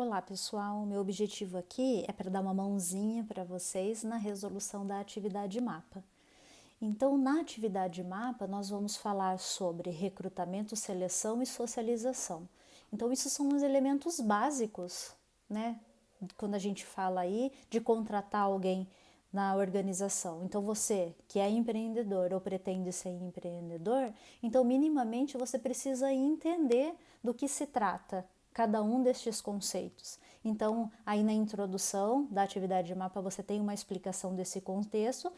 Olá pessoal, meu objetivo aqui é para dar uma mãozinha para vocês na resolução da atividade mapa. Então, na atividade mapa, nós vamos falar sobre recrutamento, seleção e socialização. Então, isso são os elementos básicos, né? Quando a gente fala aí de contratar alguém na organização. Então, você que é empreendedor ou pretende ser empreendedor, então, minimamente, você precisa entender do que se trata cada um destes conceitos. Então, aí na introdução da atividade de mapa você tem uma explicação desse contexto.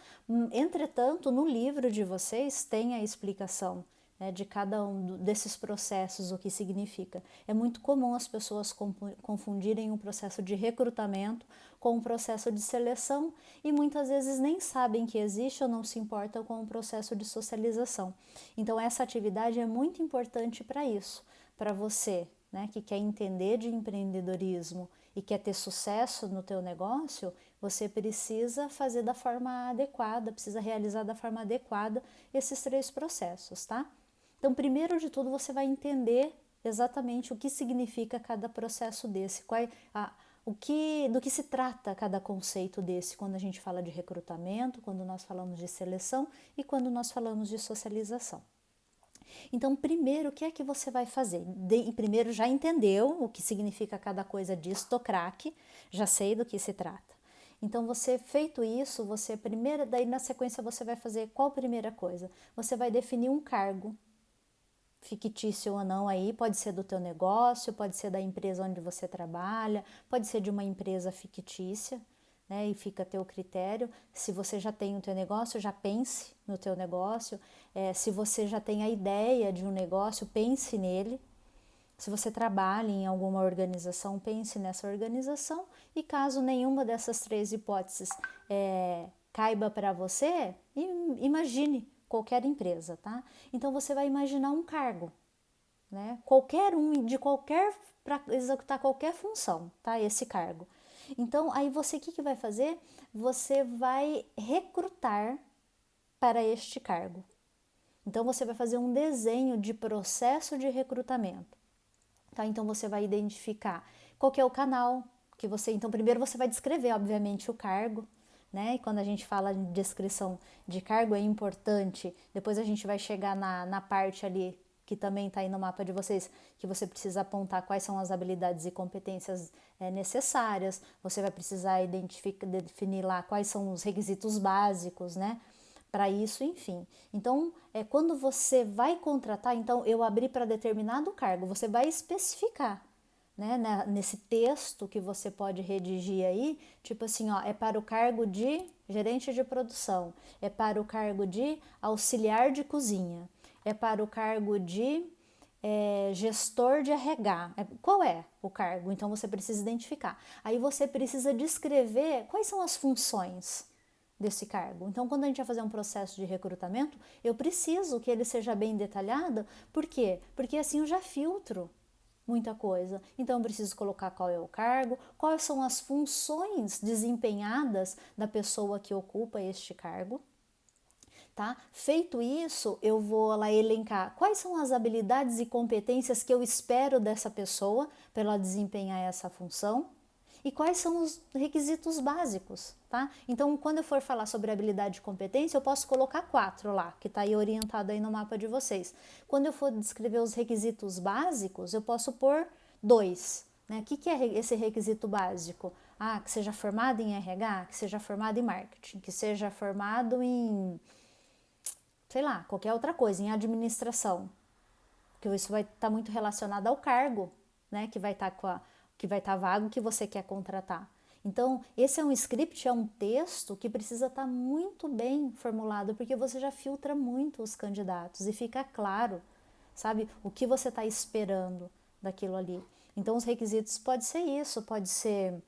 Entretanto, no livro de vocês tem a explicação, né, de cada um desses processos, o que significa. É muito comum as pessoas confundirem o processo de recrutamento com o processo de seleção e muitas vezes nem sabem que existe ou não se importam com o processo de socialização. Então, essa atividade é muito importante para isso, para você, né, que quer entender de empreendedorismo e quer ter sucesso no teu negócio, você precisa fazer da forma adequada, precisa realizar da forma adequada esses 3 processos, tá? Então, primeiro de tudo, você vai entender exatamente o que significa cada processo desse, do que se trata cada conceito desse quando a gente fala de recrutamento, quando nós falamos de seleção e quando nós falamos de socialização. Então, primeiro, o que é que você vai fazer? Primeiro, já entendeu o que significa cada coisa disso, tô craque, já sei do que se trata. Então, você feito isso, você primeiro, daí na sequência você vai fazer qual primeira coisa? Você vai definir um cargo, fictício ou não aí, pode ser do teu negócio, pode ser da empresa onde você trabalha, pode ser de uma empresa fictícia, né, e fica a teu critério. Se você já tem o teu negócio, já pense no teu negócio. Se você já tem a ideia de um negócio, pense nele. Se você trabalha em alguma organização, pense nessa organização. E caso nenhuma dessas 3 hipóteses caiba para você, imagine qualquer empresa, tá? Então você vai imaginar um cargo, né? Qualquer um, para executar qualquer função, tá? Esse cargo. Então, aí você o que vai fazer? Você vai recrutar para este cargo. Então, você vai fazer um desenho de processo de recrutamento. Tá? Então, você vai identificar qual que é o canal que você... Então, primeiro você vai descrever, obviamente, o cargo, né? E quando a gente fala de descrição de cargo, é importante. Depois a gente vai chegar na parte ali que também está aí no mapa de vocês, que você precisa apontar quais são as habilidades e competências necessárias, você vai precisar definir lá quais são os requisitos básicos, né, para isso, enfim. Então, quando você vai contratar, então eu abri para determinado cargo, você vai especificar, né, nesse texto que você pode redigir aí, tipo assim, ó, é para o cargo de gerente de produção, é para o cargo de auxiliar de cozinha, é para o cargo de gestor de RH. Qual é o cargo? Então você precisa identificar. Aí você precisa descrever quais são as funções desse cargo. Então, quando a gente vai fazer um processo de recrutamento, eu preciso que ele seja bem detalhado. Por quê? Porque assim eu já filtro muita coisa. Então, eu preciso colocar qual é o cargo, quais são as funções desempenhadas da pessoa que ocupa este cargo. Tá? Feito isso, eu vou lá elencar quais são as habilidades e competências que eu espero dessa pessoa para ela desempenhar essa função e quais são os requisitos básicos, tá? Então, quando eu for falar sobre habilidade e competência, eu posso colocar 4 lá, que está aí orientado aí no mapa de vocês. Quando eu for descrever os requisitos básicos, eu posso pôr 2, né? O que é esse requisito básico? Que seja formado em RH, que seja formado em marketing, que seja formado em, sei lá, qualquer outra coisa, em administração, porque isso vai estar muito relacionado ao cargo, né, que vai estar vago, que você quer contratar. Então, esse é um script, é um texto que precisa estar muito bem formulado, porque você já filtra muito os candidatos e fica claro, sabe, o que você está esperando daquilo ali. Então, os requisitos pode ser isso, pode ser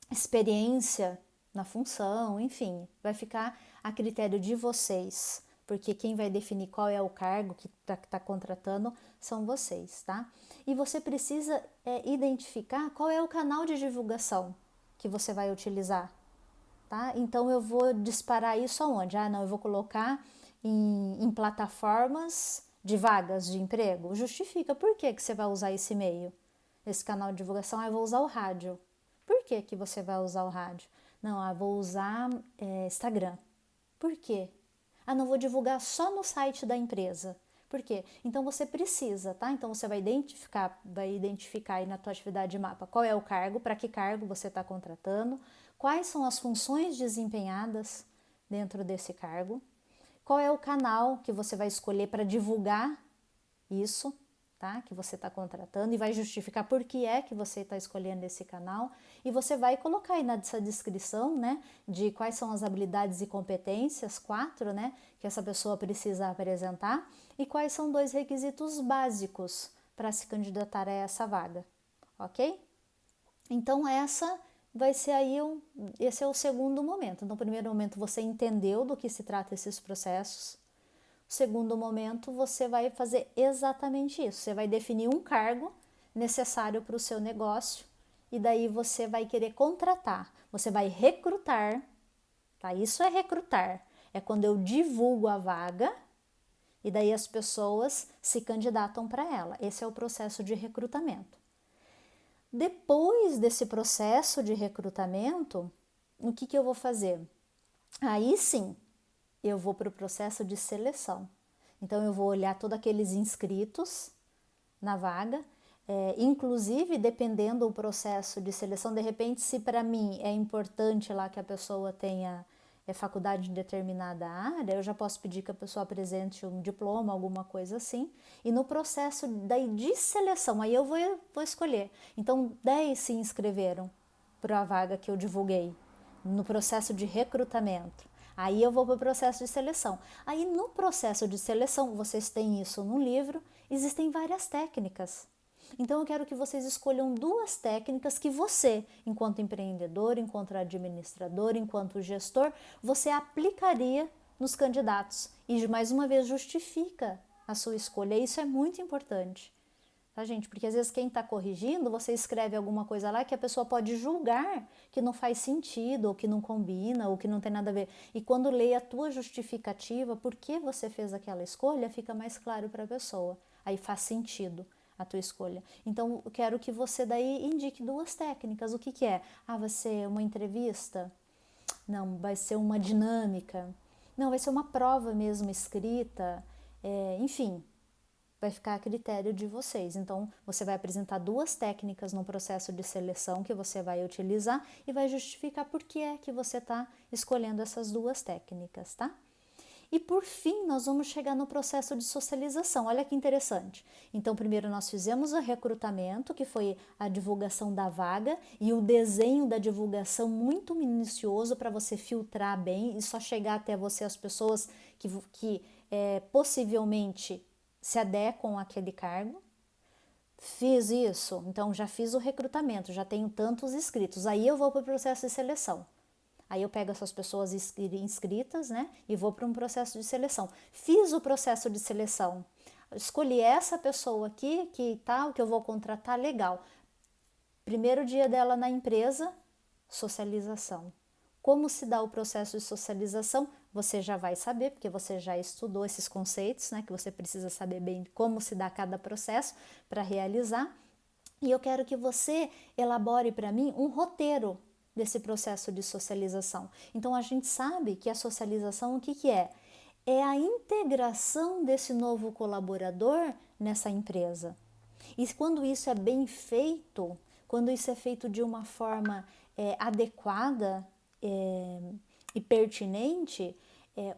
experiência na função, enfim, vai ficar a critério de vocês, porque quem vai definir qual é o cargo que está contratando são vocês, tá? E você precisa identificar qual é o canal de divulgação que você vai utilizar, tá? Então eu vou disparar isso aonde? Não, eu vou colocar em plataformas de vagas de emprego. Justifica por que você vai usar esse meio. esse canal de divulgação? Eu vou usar o rádio. Por que que você vai usar o rádio? Não, eu vou usar Instagram. Por quê? Ah, não, vou divulgar só no site da empresa. Por quê? Então você precisa, tá? Então você vai identificar aí na tua atividade de mapa qual é o cargo, para que cargo você está contratando, quais são as funções desempenhadas dentro desse cargo, qual é o canal que você vai escolher para divulgar isso, tá? Que você está contratando, e vai justificar por que é que você está escolhendo esse canal, e você vai colocar aí nessa descrição, né, de quais são as habilidades e competências, 4, né, que essa pessoa precisa apresentar, e quais são 2 requisitos básicos para se candidatar a essa vaga, ok? Então esse é o segundo momento. Então, no primeiro momento você entendeu do que se trata esses processos. Segundo momento, você vai fazer exatamente isso. Você vai definir um cargo necessário para o seu negócio e daí você vai querer contratar. Você vai recrutar, tá? Isso é recrutar. É quando eu divulgo a vaga e daí as pessoas se candidatam para ela. Esse é o processo de recrutamento. Depois desse processo de recrutamento, o que eu vou fazer? Aí sim, eu vou para o processo de seleção. Então, eu vou olhar todos aqueles inscritos na vaga, inclusive, dependendo do processo de seleção, de repente, se para mim é importante lá que a pessoa tenha faculdade em determinada área, eu já posso pedir que a pessoa apresente um diploma, alguma coisa assim, e no processo daí de seleção, aí eu vou escolher. Então, 10 se inscreveram para a vaga que eu divulguei, no processo de recrutamento. Aí eu vou para o processo de seleção. Aí no processo de seleção, vocês têm isso no livro, existem várias técnicas. Então eu quero que vocês escolham 2 técnicas que você, enquanto empreendedor, enquanto administrador, enquanto gestor, você aplicaria nos candidatos. E mais uma vez justifica a sua escolha. Isso é muito importante. Tá, gente? Porque às vezes quem está corrigindo, você escreve alguma coisa lá que a pessoa pode julgar que não faz sentido, ou que não combina, ou que não tem nada a ver. E quando lê a tua justificativa, por que você fez aquela escolha, fica mais claro para a pessoa. Aí faz sentido a tua escolha. Então, eu quero que você daí indique 2 técnicas. O que que é? Ah, vai ser uma entrevista? Não, vai ser uma dinâmica? Não, vai ser uma prova mesmo escrita? Enfim, vai ficar a critério de vocês. Então, você vai apresentar 2 técnicas no processo de seleção que você vai utilizar e vai justificar por que é que você está escolhendo essas 2 técnicas, tá? E por fim, nós vamos chegar no processo de socialização. Olha que interessante. Então, primeiro nós fizemos o recrutamento, que foi a divulgação da vaga e o desenho da divulgação muito minucioso para você filtrar bem e só chegar até você as pessoas que possivelmente se adequam àquele cargo. Fiz isso, então já fiz o recrutamento, já tenho tantos inscritos. Aí eu vou para o processo de seleção. Aí eu pego essas pessoas inscritas, né, e vou para um processo de seleção. Fiz o processo de seleção, escolhi essa pessoa aqui, que tal, que eu vou contratar, legal. Primeiro dia dela na empresa, socialização. Como se dá o processo de socialização? Você já vai saber, porque você já estudou esses conceitos, né, que você precisa saber bem como se dá cada processo para realizar. E eu quero que você elabore para mim um roteiro desse processo de socialização. Então, a gente sabe que a socialização, o que que é? É a integração desse novo colaborador nessa empresa. E quando isso é bem feito, quando isso é feito de uma forma adequada e pertinente,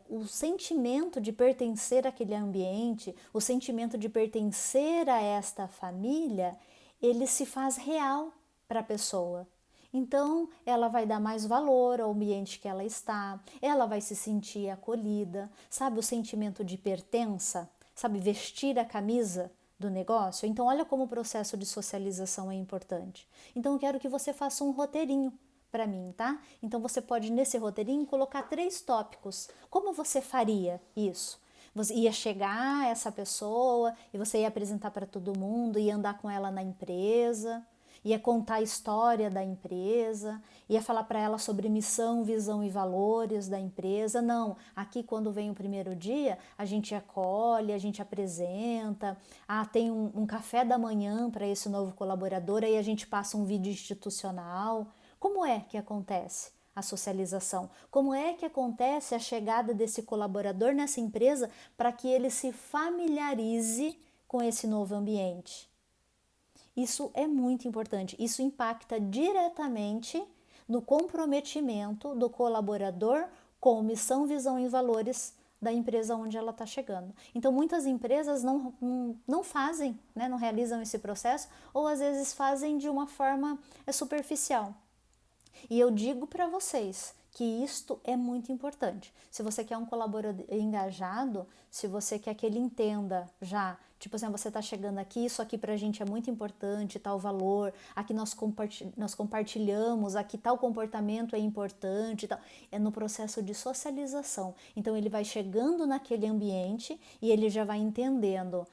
o sentimento de pertencer àquele ambiente, o sentimento de pertencer a esta família, ele se faz real para a pessoa. Então, ela vai dar mais valor ao ambiente que ela está, ela vai se sentir acolhida, sabe, o sentimento de pertença, sabe, vestir a camisa do negócio. Então, olha como o processo de socialização é importante. Então, eu quero que você faça um roteirinho para mim, tá? Então, você pode, nesse roteirinho, colocar 3 tópicos. Como você faria isso? Você ia chegar a essa pessoa e você ia apresentar para todo mundo, ia andar com ela na empresa. ia contar a história da empresa, ia falar para ela sobre missão, visão e valores da empresa. Não, aqui quando vem o primeiro dia, a gente acolhe, a gente apresenta, tem um café da manhã para esse novo colaborador, aí a gente passa um vídeo institucional. Como é que acontece a socialização? Como é que acontece a chegada desse colaborador nessa empresa para que ele se familiarize com esse novo ambiente? Isso é muito importante, isso impacta diretamente no comprometimento do colaborador com missão, visão e valores da empresa onde ela está chegando. Então, muitas empresas não fazem, né, não realizam esse processo, ou às vezes fazem de uma forma superficial. E eu digo para vocês que isto é muito importante. Se você quer um colaborador engajado, se você quer que ele entenda já, tipo assim, você está chegando aqui, isso aqui para a gente é muito importante, tal valor, aqui nós compartilhamos, aqui tal comportamento é importante, tal. É no processo de socialização. Então ele vai chegando naquele ambiente e ele já vai entendendo,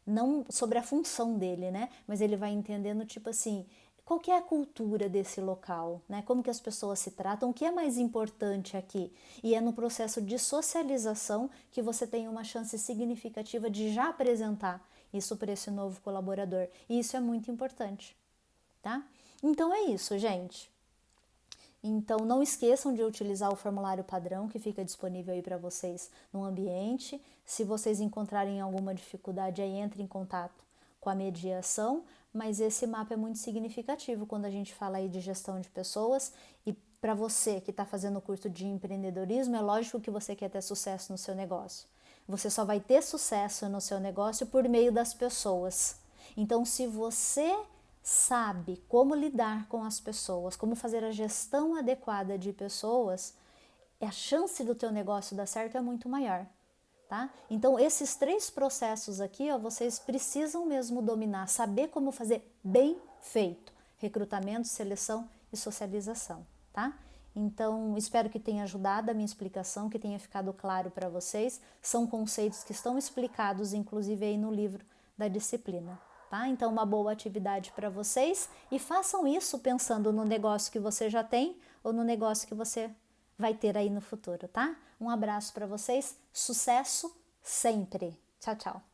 não sobre a função dele, né? Mas ele vai entendendo, tipo assim, qual que é a cultura desse local, né? Como que as pessoas se tratam, o que é mais importante aqui? E é no processo de socialização que você tem uma chance significativa de já apresentar isso para esse novo colaborador. E isso é muito importante, tá? Então é isso, gente. Então não esqueçam de utilizar o formulário padrão que fica disponível aí para vocês no ambiente. Se vocês encontrarem alguma dificuldade aí, entre em contato com a mediação, mas esse mapa é muito significativo quando a gente fala aí de gestão de pessoas. E para você que está fazendo o curso de empreendedorismo, é lógico que você quer ter sucesso no seu negócio. Você só vai ter sucesso no seu negócio por meio das pessoas. Então, se você sabe como lidar com as pessoas, como fazer a gestão adequada de pessoas, a chance do teu negócio dar certo é muito maior. Tá? Então, esses 3 processos aqui, ó, vocês precisam mesmo dominar, saber como fazer bem feito: recrutamento, seleção e socialização, tá? Então, espero que tenha ajudado a minha explicação, que tenha ficado claro para vocês. São conceitos que estão explicados, inclusive, aí no livro da disciplina, tá? Então, uma boa atividade para vocês e façam isso pensando no negócio que você já tem ou no negócio que você vai ter aí no futuro, tá? Um abraço para vocês, sucesso sempre. Tchau, tchau.